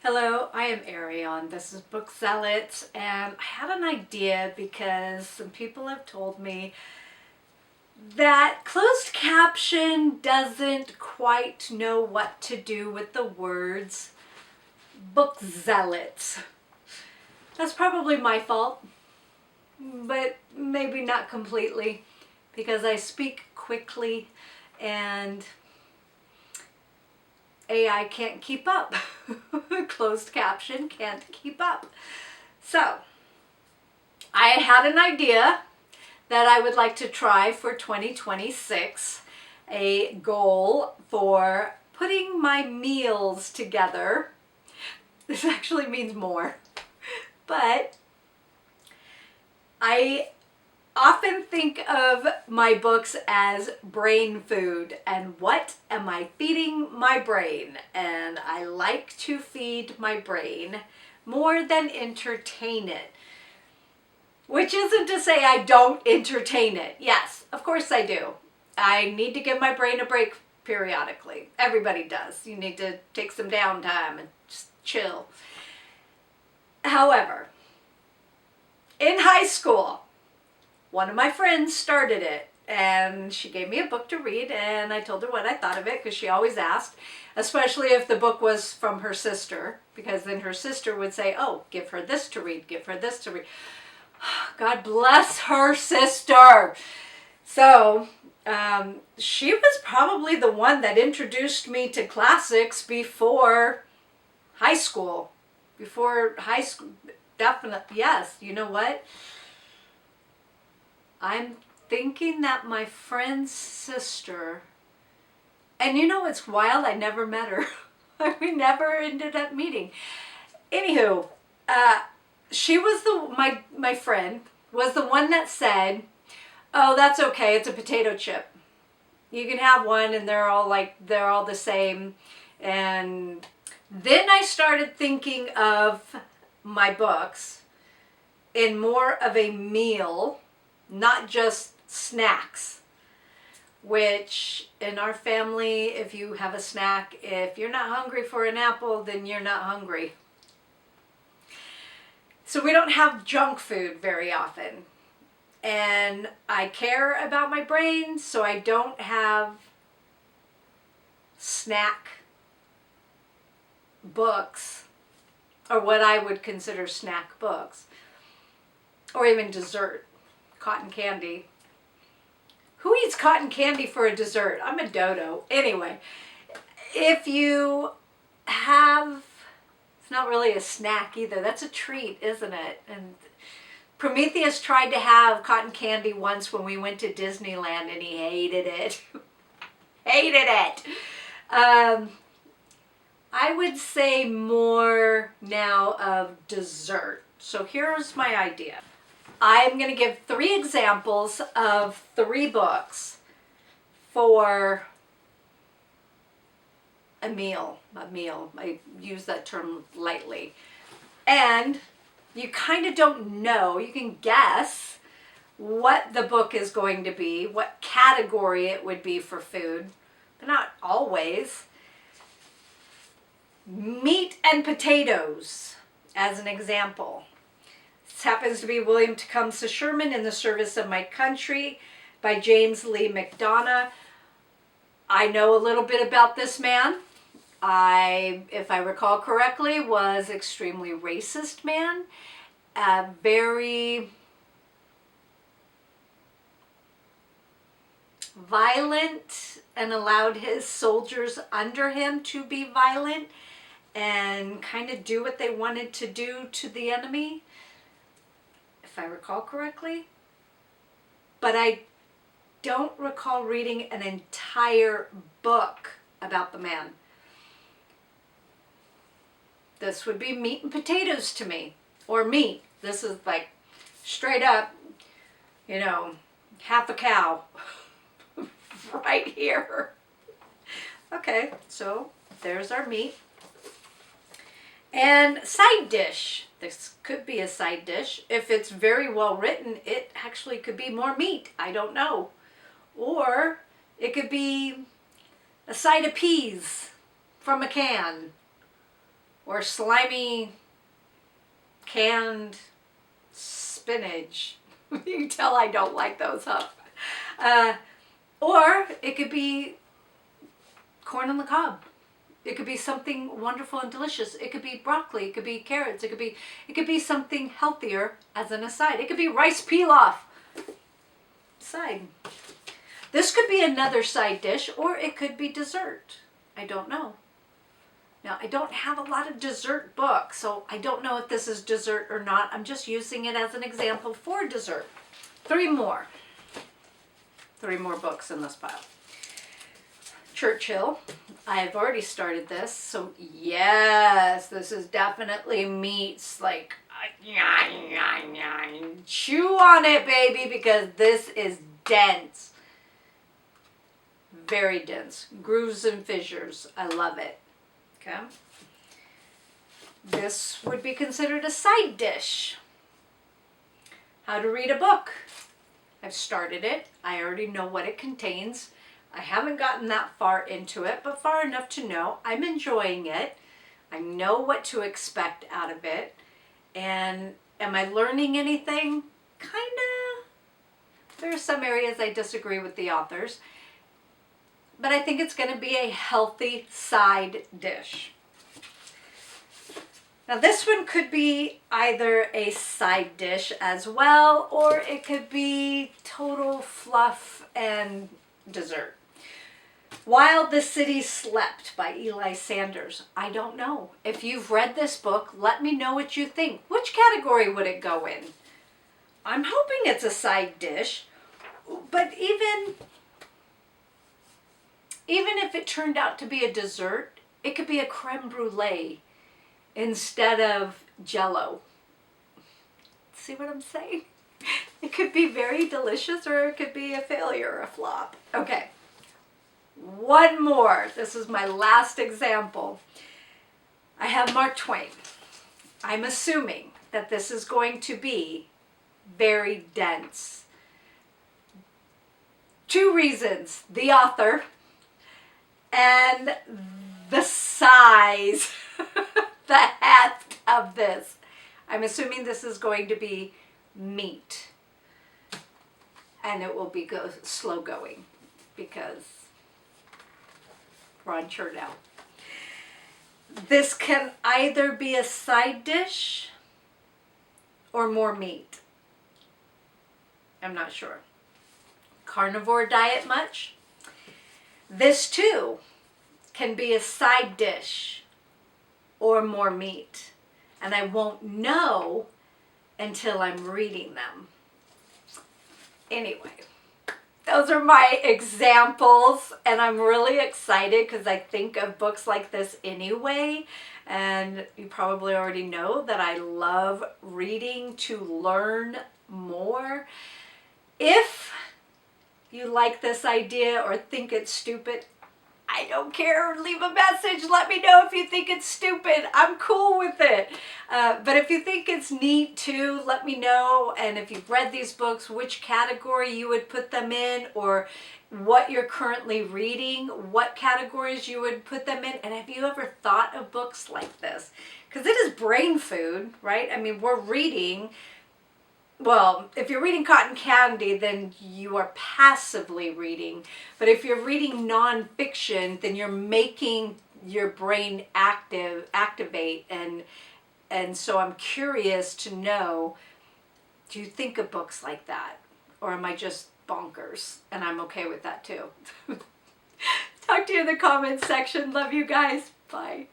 Hello, I am Arion. This is Book Zealots, and I had an idea because some people have told me that closed caption doesn't quite know what to do with the words Book Zealots. That's probably my fault, but maybe not completely because I speak quickly and AI can't keep up. Closed caption can't keep up. So, I had an idea that I would like to try for 2026, a goal for putting my meals together. This actually means more, but I often think of my books as brain food and what am I feeding my brain? And I like to feed my brain more than entertain it. Which isn't to say I don't entertain it. Yes, of course I do. I need to give my brain a break periodically. Everybody does. You need to take some downtime and just chill. However, in high school, one of my friends started it and she gave me a book to read and I told her what I thought of it because she always asked, especially if the book was from her sister, because then her sister would say, oh, give her this to read, give her this to read. God bless her sister. So she was probably the one that introduced me to classics before high school. Before high school, definitely. Yes, you know what? I'm thinking that my friend's sister, and you know what's wild? I never met her. We never ended up meeting. Anywho, she was my friend was the one that said, "Oh, that's okay. It's a potato chip. You can have one, and they're all the same." And then I started thinking of my books in more of a meal, not just snacks. Which in our family, if you have a snack, if you're not hungry for an apple, then you're not hungry. So we don't have junk food very often. And I care about my brain, so I don't have snack books, or what I would consider snack books, or even dessert, cotton candy. Who eats cotton candy for a dessert? I'm a dodo. Anyway, if you have, it's not really a snack either. That's a treat, isn't it? And Prometheus tried to have cotton candy once when we went to Disneyland and he hated it. Hated it. I would say more now of dessert. So here's my idea. I'm going to give 3 examples of 3 books for a meal. I use that term lightly. And you kind of don't know. You can guess what the book is going to be, what category it would be for food, but not always. Meat and potatoes, as an example. This happens to be William Tecumseh Sherman, In the Service of My Country by James Lee McDonough. I know a little bit about this man. If I recall correctly, was extremely racist man, very violent, and allowed his soldiers under him to be violent and kind of do what they wanted to do to the enemy, if I recall correctly. But I don't recall reading an entire book about the man. This would be meat and potatoes to me. Or meat. This is like straight up, half a cow. Right here. Okay, so there's our meat. And side dish. This could be a side dish. If it's very well written, it actually could be more meat. I don't know. Or it could be a side of peas from a can. or slimy canned spinach. You can tell I don't like those, huh? Or it could be corn on the cob. It could be something wonderful and delicious. It could be broccoli. It could be carrots. It could be something healthier as an aside. It could be rice pilaf. Side. This could be another side dish, or it could be dessert. I don't know. Now, I don't have a lot of dessert books, so I don't know if this is dessert or not. I'm just using it as an example for dessert. 3 more. 3 more books in this pile. Churchill. I've already started this, so yes, this is definitely meats. Like, chew on it, baby, because this is dense. Very dense. Grooves and fissures. I love it. Okay. This would be considered a side dish. How to read a book. I've started it. I already know what it contains. I haven't gotten that far into it, but far enough to know I'm enjoying it. I know what to expect out of it. And am I learning anything? Kinda. There are some areas I disagree with the authors. But I think it's going to be a healthy side dish. Now this one could be either a side dish as well, or it could be total fluff and dessert. While the City Slept by Eli Sanders. I don't know. If you've read this book, let me know what you think. Which category would it go in? I'm hoping it's a side dish, but even if it turned out to be a dessert, it could be a creme brulee instead of Jell-O. See what I'm saying? It could be very delicious, or it could be a failure, a flop. Okay. One more. This is my last example. I have Mark Twain. I'm assuming that this is going to be very dense. 2 reasons. The author and the size, the heft of this. I'm assuming this is going to be meat. And it will be slow going because we're on churn now. This can either be a side dish or more meat. I'm not sure. Carnivore diet much? This too can be a side dish or more meat. And I won't know until I'm reading them. Anyway, those are my examples, and I'm really excited because I think of books like this anyway. And you probably already know that I love reading to learn more. If you like this idea or think it's stupid, I don't care. Leave a message. Let me know if you think it's stupid. I'm cool with it. But if you think it's neat too, let me know. And if you've read these books, which category you would put them in, or what you're currently reading, what categories you would put them in. And have you ever thought of books like this? Because it is brain food, right? I mean, we're reading. Well, if you're reading Cotton Candy, then you are passively reading. But if you're reading nonfiction, then you're making your brain activate. And so I'm curious to know, do you think of books like that? Or am I just bonkers? And I'm okay with that too. Talk to you in the comments section. Love you guys. Bye.